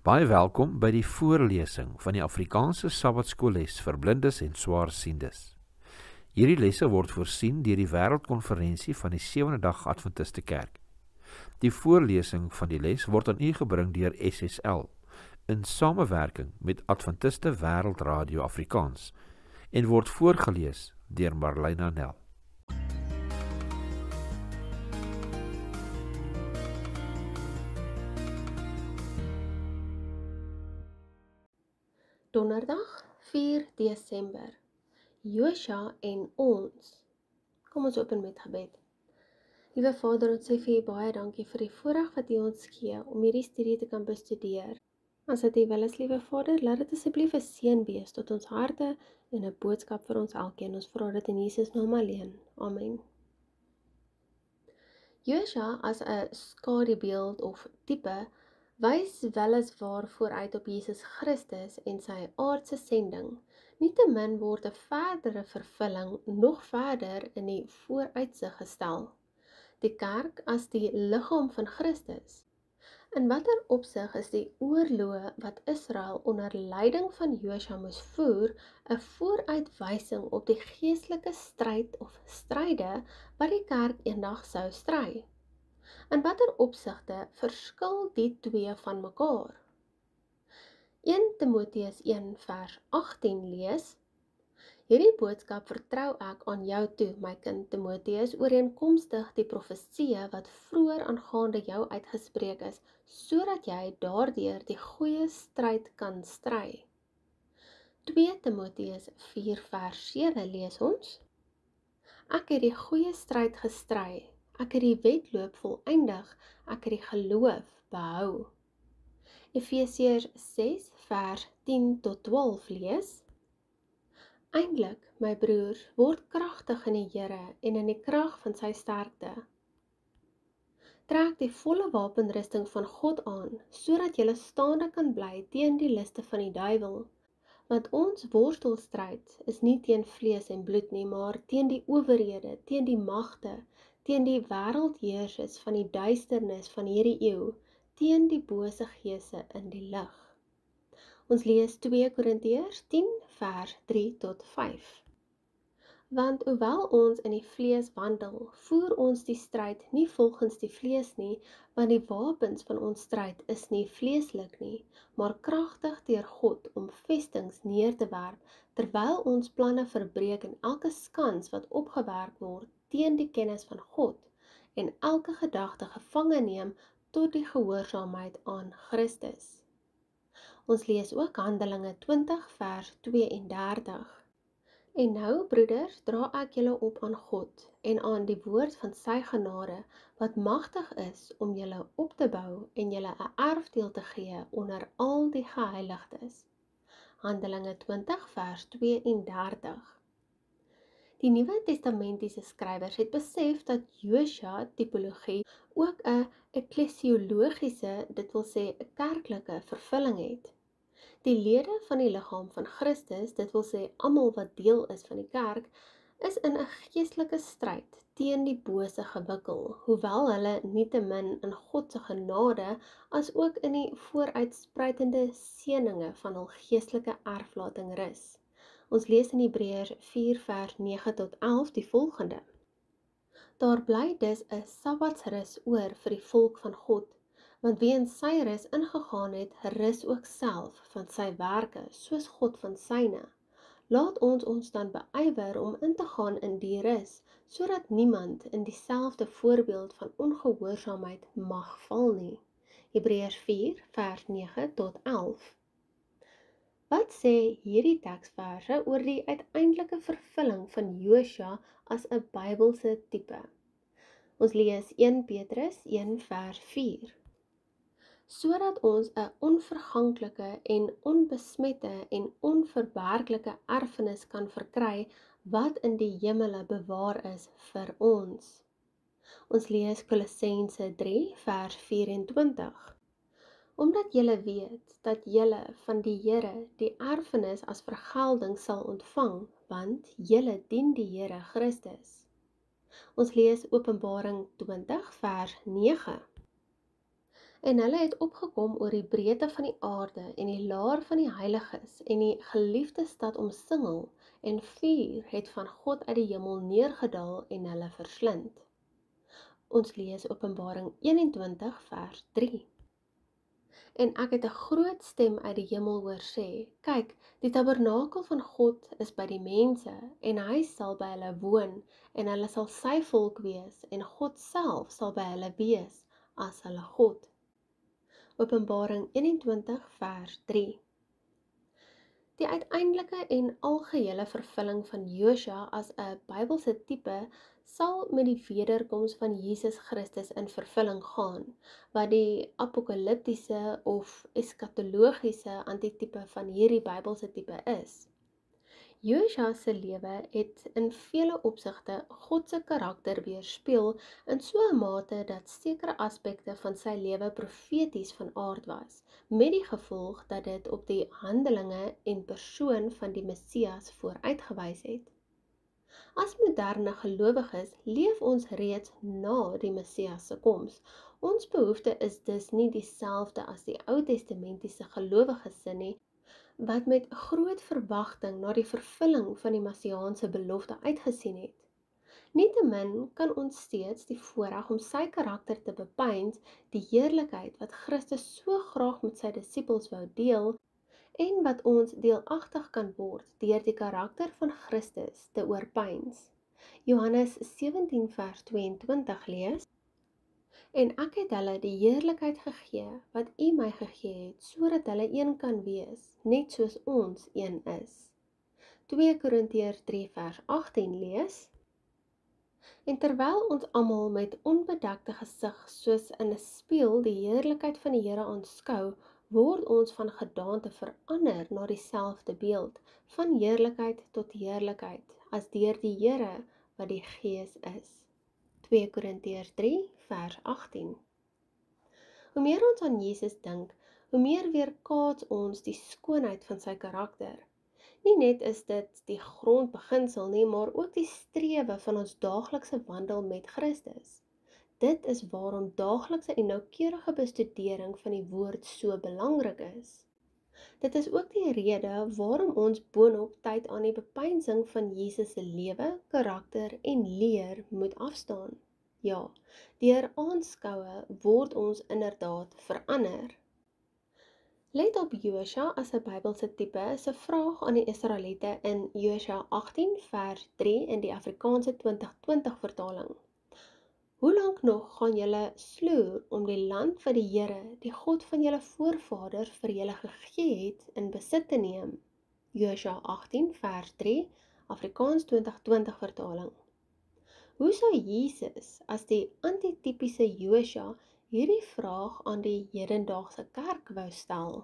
Baie welkom by die voorlesing van die Afrikaanse Sabbatskoolles vir blindes en swaarsiendes. Hierdie lesse word voorsien deur die Wêreldkonferensie van die Sewende Dag Adventiste Kerk. Die voorlesing van die les word aan u gebring deur SSL in samewerking met Adventiste Wêreldradio Afrikaans en word voorgeles deur Marlena Nel. Donderdag 4 Desember. Josua en ons. Kom ons open met gebed. Liewe Vader, ons sê vir U baie dankie vir die voorreg wat U ons gee om hierdie studie te kan bestudeer. As dit U wil is, liewe Vader, laat dit asseblief 'n seën wees tot ons harte en 'n boodskap vir ons elkeen. Ons vra dit in Jesus naam alleen. Amen. Josua as 'n skadubeeld of tipe wys weliswaar vooruit op Jesus Christus en sy aardse sending. Nietemin word 'n verdere vervulling nog verder in die vooruitsig gestel. Die kerk as die liggaam van Christus. In watter opsig is die oorloë wat Israel onder leiding van Josua moes voer 'n vooruitwysing op die geestelike stryd of stryde wat die kerk eendag sou stry? In watter opsigte verskil die twee van mekaar? 1 Timoteus 1 vers 18 lees: Hierdie boodskap vertrou ek aan jou toe, my kind Timoteus, ooreenkomstig die profeseë wat vroeër aangaande jou uitgespreek is, sodat jy daardeur die goeie stryd kan stry. 2 Timoteus 4 vers 7 lees ons: Ek het die goeie stryd gestry, ek het die wedloop volëindig, ek het die geloof behou. Efesiërs 6 vers 10 tot 12 lees: Eindelik, my broers, word kragtig in die Here en in die krag van sy sterkte. Trek die volle wapenrusting van God aan, sodat jy staande kan bly teen die liste van die duiwel. Want ons worstelstryd is nie teen vlees en bloed nie, maar teen die owerhede, teen die magte, teen die wêreldheersers van die duisternis van hierdie eeu, teen die bose geeste in die lig. Ons lees 2 Korintiërs 10 vers 3 tot 5. Want hoewel ons in die vlees wandel, voer ons die stryd nie volgens die vlees nie, want die wapens van ons stryd is nie vleeslik nie, maar kragtig deur God om vestings neer te werp, terwyl ons planne verbreek en elke skans wat opgewerk word teen die kennis van God, en elke gedagte gevange neem tot die gehoorsaamheid aan Christus. Ons lees ook Handelinge 20 vers 32. En nou, broeders, dra ek julle op aan God en aan die woord van sy genade, wat magtig is om julle op te bou en julle 'n erfdeel te gee onder al die geheiligdes. Handelinge 20 vers 32. Die Nuwe Testamentiese skrywers het besef dat Josua tipologie ook 'n ekklesiologiese, dit wil sê 'n kerklike vervulling het. Die lede van die liggaam van Christus, dit wil sê almal wat deel is van die kerk, is in 'n geestelike stryd teen die bose gewikkel, hoewel hulle nietemin in God se genade as ook in die vooruitspruitende seëninge van hul geestelike erflating rus. Ons lees in Hebreërs 4 vers 9 tot 11 die volgende: Daar bly dus 'n Sabbatsrus oor vir die volk van God, want wie in sy rus ingegaan het, rus ook self van sy werke, soos God van syne. Laat ons dan beywer om in te gaan in die rus, sodat niemand in dieselfde voorbeeld van ongehoorsaamheid mag val nie. Hebreërs 4 vers 9 tot 11. Wat sê hierdie teksverse oor die uiteindelike vervulling van Josua as 'n Bybelse tipe? Ons lees 1 Petrus 1 vers 4. Sodat ons 'n onverganklike en onbesmette en onverwerklike erfenis kan verkry wat in die hemele bewaar is vir ons. Ons lees Kolossense 3 vers 24. Omdat julle weet dat julle van die Here die erfenis as vergelding sal ontvang, want julle dien die Here Christus. Ons lees Openbaring 20 vers 9. En hulle het opgekom oor die breedte van die aarde en die laar van die heiliges en die geliefde stad omsingel, en vuur het van God uit die hemel neergedaal en hulle verslind. Ons lees Openbaring 21 vers 3. En ek het 'n groot stem uit die hemel hoor sê, kyk, die tabernakel van God is by die mense, en hy sal by hulle woon, en hulle sal sy volk wees, en God self sal by hulle wees as hulle God. Openbaring 21 vers 3. Die uiteindelike en algehele vervulling van Josua as 'n Bybelse tipe sal met die wederkoms van Jesus Christus in vervulling gaan, wat die apokaliptiese of eskatologiese antitipe van hierdie Bybelse tipe is. Josua se lewe het in vele opsigte God se karakter weerspieël in so 'n mate dat sekere aspekte van sy lewe profeties van aard was, met die gevolg dat dit op die handelinge en persoon van die Messias vooruitgewys het. As moderne gelowiges leef ons reeds na die Messias se koms. Ons behoefte is dus nie dieselfde as die Ou Testamentiese gelowiges se nie, wat met groot verwagting na die vervulling van die Messiaanse belofte uitgesien het. Nietemin kan ons steeds die voorreg om sy karakter te bepeins, die heerlikheid wat Christus so graag met sy disippels wou deel, en wat ons deelagtig kan word deur die karakter van Christus te oorpeins. Johannes 17 vers 22 lees: En ek het hulle die heerlikheid gegee wat U my gegee het, sodat hulle een kan wees, net soos ons een is. 2 Korintiërs 3 vers 18 lees: En terwyl ons almal met onbedekte gesig soos in 'n spieël die heerlikheid van die Here aanskou, word ons van gedaante verander na dieselfde beeld, van heerlikheid tot heerlikheid, as deur die Here wat die Gees is. 2 Korintiërs 3 vers 18. Hoe meer ons aan Jesus dink, hoe meer weerkaats ons die skoonheid van sy karakter. Nie net is dit die grondbeginsel nie, maar ook die strewe van ons daaglikse wandel met Christus. Dit is waarom daaglikse en noukeurige bestudering van die woord so belangrik is. Dit is ook die rede waarom ons boonop tyd aan die bepeinsing van Jesus se lewe, karakter en leer moet afstaan. Ja, deur aanskoue word ons inderdaad verander. Let op Josua as 'n Bybelse tipe se vraag aan die Israeliete in Josua 18 vers 3 in die Afrikaanse 2020 vertaling. Hoe lank nog gaan julle sloer om die land wat die Here, die God van julle voorvaders vir julle gegee het, in besit te neem? Josua 18 vers 3, Afrikaans 2020 vertaling. Hoe sou Jesus as die antitipiese Josua hierdie vraag aan die hedendaagse kerk wou stel?